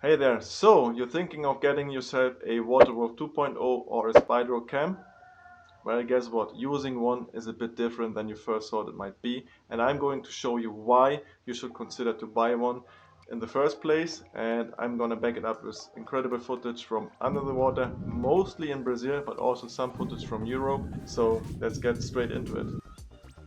Hey there, so you're thinking of getting yourself a WaterWolf 2.0 or a Spydro cam? Well, guess what? Using one is a bit different than you first thought it might be, and I'm going to show you why you should consider to buy one in the first place, and I'm gonna back it up with incredible footage from under the water, mostly in Brazil, but also some footage from Europe, so let's get straight into it.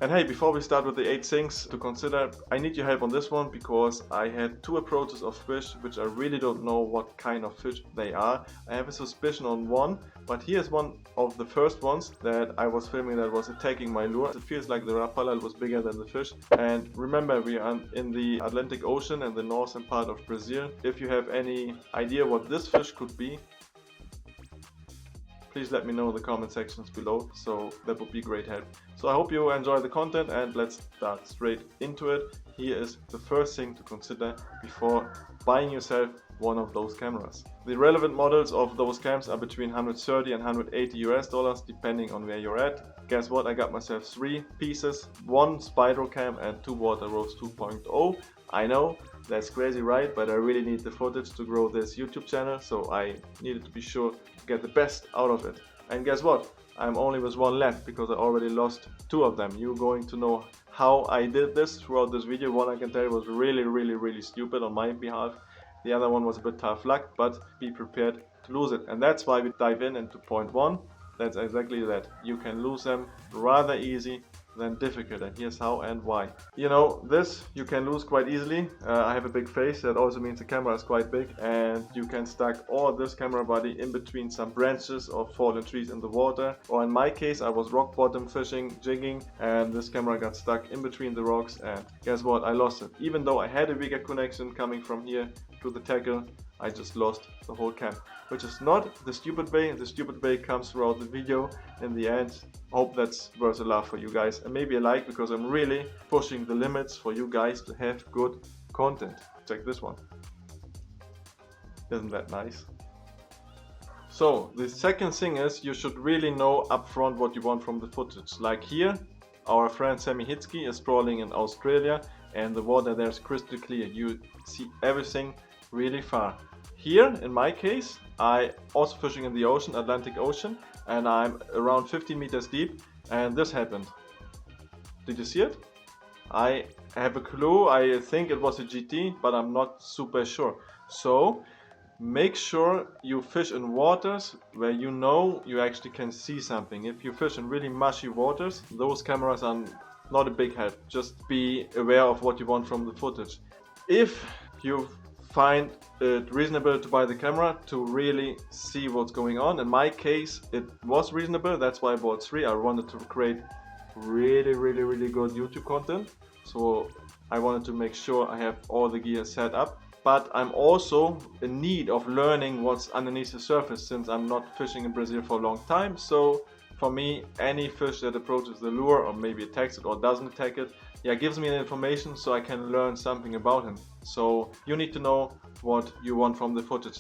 And hey, before we start with the 8 things to consider, I need your help on this one because I had two approaches of fish which I really don't know what kind of fish they are. I have a suspicion on one, but here's one of the first ones that I was filming that was attacking my lure. It feels like the rapala was bigger than the fish. And remember, we are in the Atlantic Ocean and the northern part of Brazil. If you have any idea what this fish could be, please let me know in the comment sections below, so that would be great help. So I hope you enjoy the content and let's start straight into it. Here is the first thing to consider before buying yourself one of those cameras. The relevant models of those cams are between 130 and 180 US dollars depending on where you're at. Guess what? I got myself 3 pieces, one Spydro cam and 2 WaterWolf 2.0. I know, that's crazy, right? But I really need the footage to grow this YouTube channel, so I needed to be sure to get the best out of it. And guess what? I'm only with one left because I already lost 2 of them. You're going to know how I did this throughout this video. One I can tell you was really stupid on my behalf. The other one was a bit tough luck, but be prepared to lose it. And that's why we dive into point 1. That's exactly that. You can lose them rather easy than difficult, and here's how and why. You know, this you can lose quite easily. I have a big face, that also means the camera is quite big, and you can stack all this camera body in between some branches or fallen trees in the water. Or in my case, I was rock bottom fishing, jigging, and this camera got stuck in between the rocks, and guess what? I lost it. Even though I had a bigger connection coming from here to the tackle, I just lost the whole cam, which is not the stupid way. The stupid way comes throughout the video in the end. Hope that's worth a laugh for you guys, and maybe a like, because I'm really pushing the limits for you guys to have good content. Check this one. Isn't that nice? So the second thing is, you should really know upfront what you want from the footage. Like here, our friend Sammy Hitzke is trawling in Australia, and the water there is crystal clear. You see everything really far. Here, in my case, I also fishing in the ocean, Atlantic Ocean, and I'm around 15 meters deep, and this happened. Did you see it? I have a clue. I think it was a GT, but I'm not super sure. So make sure you fish in waters where you know you actually can see something. If you fish in really mushy waters, those cameras are not a big help. Just be aware of what you want from the footage. If you find it reasonable to buy the camera to really see what's going on, in my case it was reasonable, that's why I bought 3. I wanted to create really good YouTube content, so I wanted to make sure I have all the gear set up. But I'm also in need of learning what's underneath the surface, since I'm not fishing in Brazil for a long time. So for me, any fish that approaches the lure or maybe attacks it or doesn't attack it, yeah, gives me information so I can learn something about him. So you need to know what you want from the footage.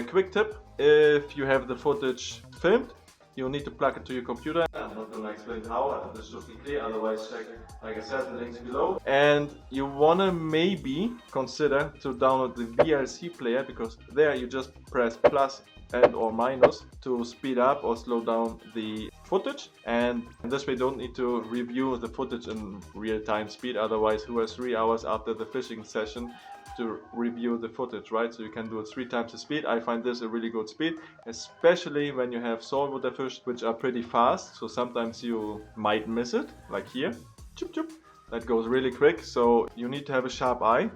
Quick tip, if you have the footage filmed, you need to plug it to your computer. I'm not going to explain how, this should be clear, otherwise check, like I said, the links below. And you want to maybe consider to download the VLC player, because there you just press plus and or minus to speed up or slow down the footage, and this way you don't need to review the footage in real-time speed. Otherwise, who has 3 hours after the fishing session to review the footage, right? So you can do it 3 times the speed. I find this a really good speed, especially when you have saltwater fish which are pretty fast, so sometimes you might miss it, like here, choop choop, that goes really quick. So you need to have a sharp eye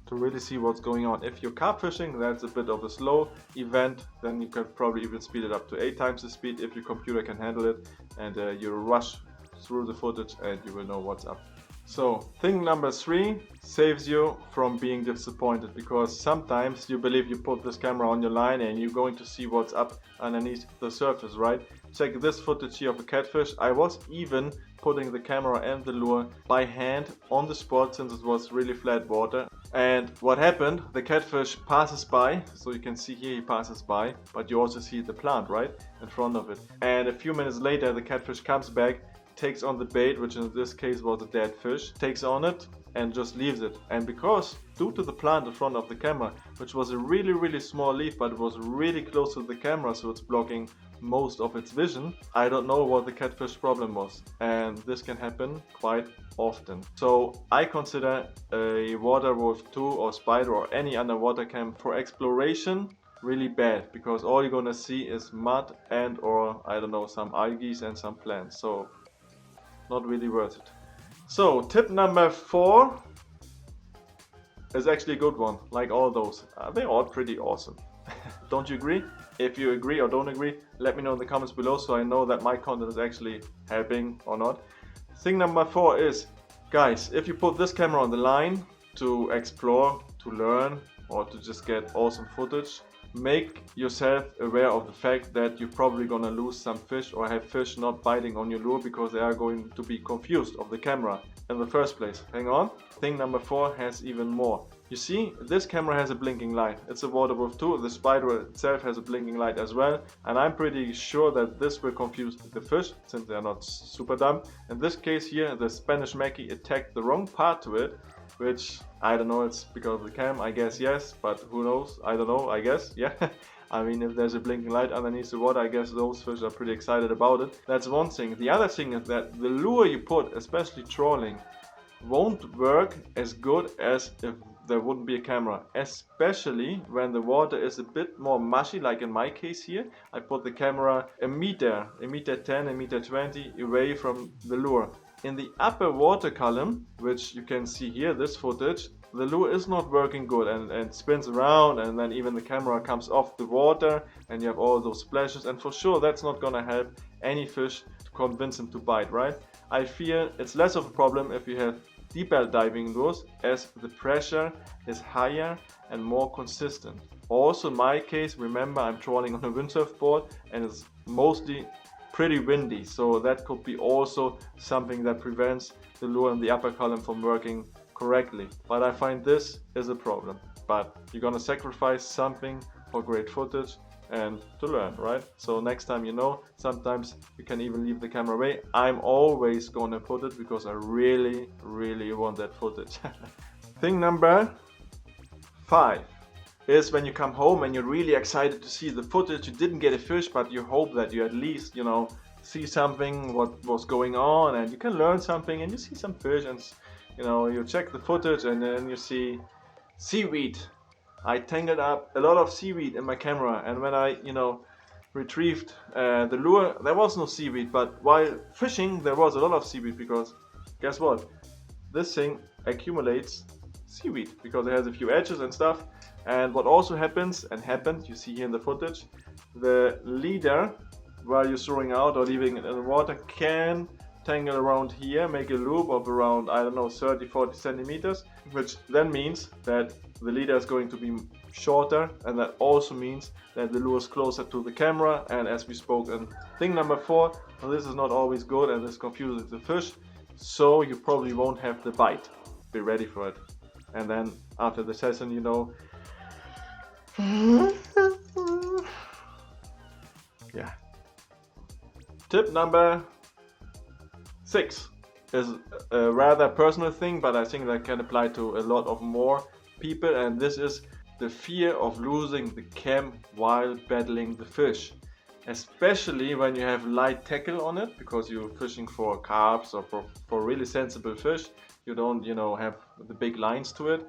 to really see what's going on. If you're carp fishing, that's a bit of a slow event, then you can probably even speed it up to 8 times the speed if your computer can handle it, and you rush through the footage and you will know what's up. So thing number 3 saves you from being disappointed, because sometimes you believe you put this camera on your line and you're going to see what's up underneath the surface, right? Check this footage here of a catfish. I was even putting the camera and the lure by hand on the spot, since it was really flat water. And what happened, the catfish passes by, so you can see here he passes by, but you also see the plant right in front of it. And a few minutes later the catfish comes back, takes on the bait, which in this case was a dead fish, takes on it and just leaves it. And because due to the plant in front of the camera, which was a really small leaf, but it was really close to the camera, so it's blocking most of its vision. I don't know what the catfish problem was, and this can happen quite often. So I consider a WaterWolf 2 or Spydro or any underwater cam for exploration really bad, because all you're gonna see is mud and or I don't know, some algae and some plants, so not really worth it. So tip number 4 is actually a good one, like all those. They're all pretty awesome. Don't you agree? If you agree or don't agree, let me know in the comments below so I know that my content is actually helping or not. Thing number 4 is, guys, if you put this camera on the line to explore, to learn, or to just get awesome footage, make yourself aware of the fact that you're probably gonna lose some fish or have fish not biting on your lure because they are going to be confused of the camera in the first place. Hang on. Thing number 4 has even more. You see, this camera has a blinking light. It's a WaterWolf 2. The Spydro itself has a blinking light as well, and I'm pretty sure that this will confuse the fish since they are not super dumb. In this case here, the Spanish Mackie attacked the wrong part to it, which I don't know, it's because of the cam, I guess yes, but who knows, I don't know, I guess, yeah. I mean, if there's a blinking light underneath the water, I guess those fish are pretty excited about it. That's one thing. The other thing is that the lure you put, especially trawling, won't work as good as if there wouldn't be a camera, especially when the water is a bit more mushy, like in my case here. I put the camera a meter 10, a meter 20 away from the lure. In the upper water column, which you can see here, this footage, the lure is not working good and spins around, and then even the camera comes off the water and you have all those splashes, and for sure that's not gonna help any fish to convince them to bite, right? I fear it's less of a problem if you have deeper diving lures, as the pressure is higher and more consistent. Also in my case, remember I'm trawling on a windsurf board and it's mostly pretty windy, so that could be also something that prevents the lure in the upper column from working correctly. But I find this is a problem. But you're gonna sacrifice something for great footage and to learn, right? So next time, you know, sometimes you can even leave the camera away. I'm always gonna put it because I really want that footage. Thing number 5 is when you come home and you're really excited to see the footage. You didn't get a fish, but you hope that you at least, you know, see something, what was going on, and you can learn something, and you see some fish, and you know, you check the footage and then you see seaweed. I tangled up a lot of seaweed in my camera, and when I, you know, retrieved the lure, there was no seaweed, but while fishing there was a lot of seaweed, because guess what? This thing accumulates seaweed because it has a few edges and stuff. And what also happens, and happened, you see here in the footage, the leader, while you're throwing out or leaving it in the water, can tangle around here, make a loop of around, I don't know, 30-40 centimeters, which then means that the leader is going to be shorter, and that also means that the lure is closer to the camera. And as we spoke in thing number 4, well, this is not always good and this confuses the fish, so you probably won't have the bite. Be ready for it. And then after the session, you know, yeah. Tip number 6 is a rather personal thing, but I think that can apply to a lot of more people, and this is the fear of losing the cam while battling the fish, especially when you have light tackle on it, because you're fishing for carps or for really sensible fish. You don't, you know, have the big lines to it.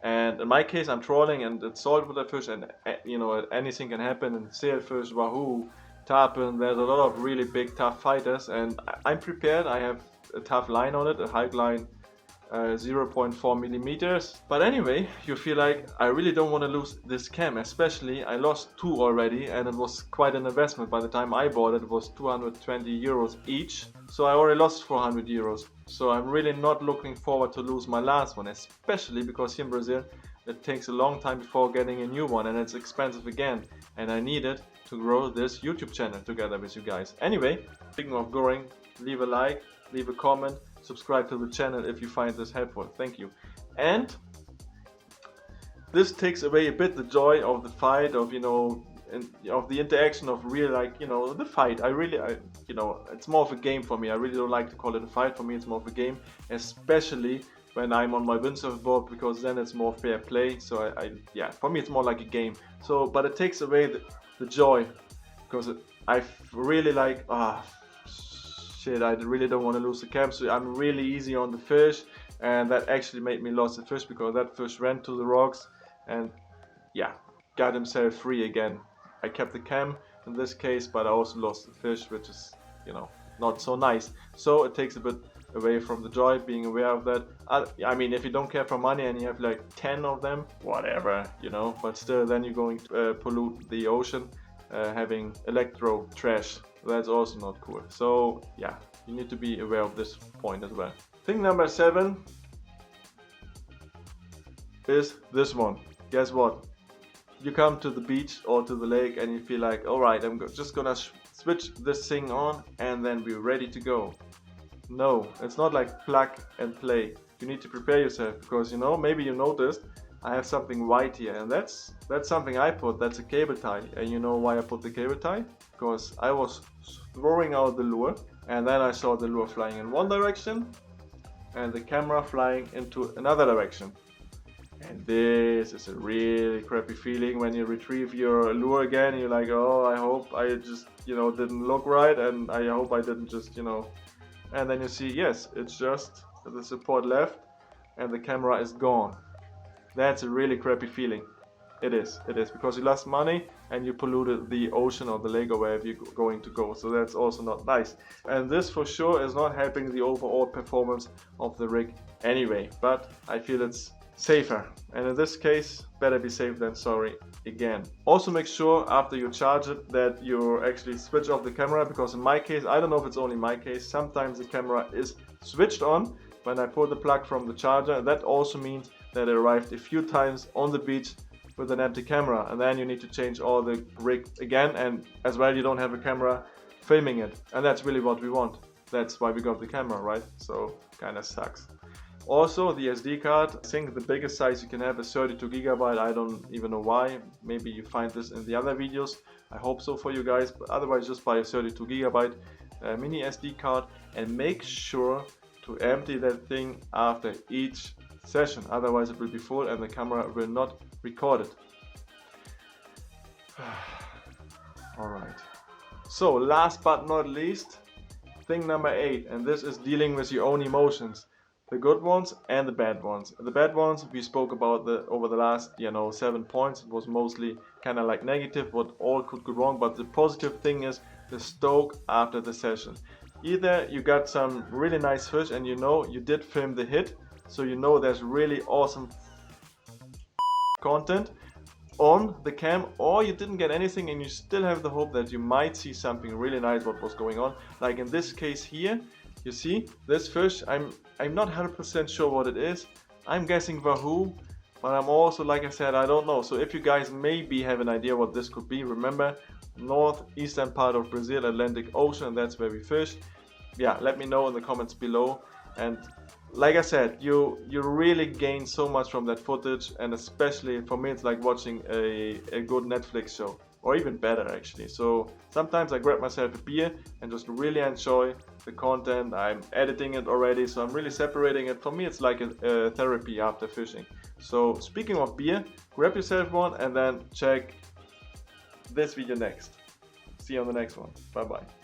And in my case, I'm trawling and it's saltwater fish, and you know, anything can happen. And sailfish, wahoo, tarpon, there's a lot of really big tough fighters, and I'm prepared. I have a tough line on it, a hike line, 0.4 millimeters. But anyway, you feel like I really don't want to lose this cam, especially I lost 2 already, and it was quite an investment. By the time I bought it, it was 220 euros each, so I already lost 400 euros. So I'm really not looking forward to lose my last one, especially because here in Brazil it takes a long time before getting a new one, and it's expensive again, and I need it to grow this YouTube channel together with you guys. Anyway, speaking of growing, leave a like, leave a comment, subscribe to the channel if you find this helpful. Thank you. And this takes away a bit the joy of the fight, of, you know, of the interaction of real, like, you know, the fight. I you know, it's more of a game for me. I really don't like to call it a fight. For me, it's more of a game, especially when I'm on my windsurf board, because then it's more fair play. So yeah, for me it's more like a game. So, but it takes away the joy, because I really like, shit, I really don't want to lose the cam, so I'm really easy on the fish, and that actually made me lose the fish, because that fish ran to the rocks and yeah, got himself free again. I kept the cam in this case, but I also lost the fish, which is, you know, not so nice. So it takes a bit away from the joy, being aware of that. I mean, if you don't care for money and you have like 10 of them, whatever, you know, but still then you're going to pollute the ocean, having electro trash. That's also not cool. So yeah, you need to be aware of this point as well. Thing number 7 is this one. Guess what? You come to the beach or to the lake and you feel like, alright, I'm just gonna switch this thing on and then we're ready to go. No, it's not like plug and play. You need to prepare yourself, because, you know, maybe you noticed I have something white here, and that's something I put. That's a cable tie. And you know why I put the cable tie? Because I was throwing out the lure and then I saw the lure flying in one direction and the camera flying into another direction. And this is a really crappy feeling when you retrieve your lure again and you're like, oh, I hope I just, you know, didn't look right, and I hope I didn't just, you know, and then you see, yes, it's just the support left and the camera is gone. That's a really crappy feeling. It is, because you lost money and you polluted the ocean or the lake or wherever you're going to go. So that's also not nice. And this for sure is not helping the overall performance of the rig anyway, but I feel it's safer, and in this case, better be safe than sorry again. Also make sure after you charge it that you actually switch off the camera, because in my case, I don't know if it's only my case, sometimes the camera is switched on when I pull the plug from the charger, and that also means that it arrived a few times on the beach with an empty camera, and then you need to change all the rig again, and as well you don't have a camera filming it, and that's really what we want. That's why we got the camera, right? So kinda sucks. Also, the SD card, I think the biggest size you can have is 32 GB. I don't even know why. Maybe you find this in the other videos. I hope so for you guys, but otherwise just buy a 32 GB mini SD card and make sure to empty that thing after each session. Otherwise it will be full and the camera will not record it. Alright. So last but not least, thing number 8, and this is dealing with your own emotions. The good ones and the bad ones. The bad ones we spoke about over the last 7 points. It was mostly kind of like negative, what all could go wrong, but the positive thing is the stoke after the session. Either you got some really nice fish and you know you did film the hit, so you know there's really awesome content on the cam, or you didn't get anything and you still have the hope that you might see something really nice what was going on. Like in this case here, you see this fish, I'm not 100% sure what it is. I'm guessing wahoo, but I'm also, like I said, I don't know. So if you guys maybe have an idea what this could be, remember, northeastern part of Brazil, Atlantic Ocean, that's where we fish. Yeah, let me know in the comments below. And like I said, you really gain so much from that footage, and especially for me it's like watching a good Netflix show, or even better actually. So sometimes I grab myself a beer and just really enjoy the content. I'm editing it already, so I'm really separating it. For me it's like a therapy after fishing. So speaking of beer, grab yourself one and then check this video next. See you on the next one. Bye bye.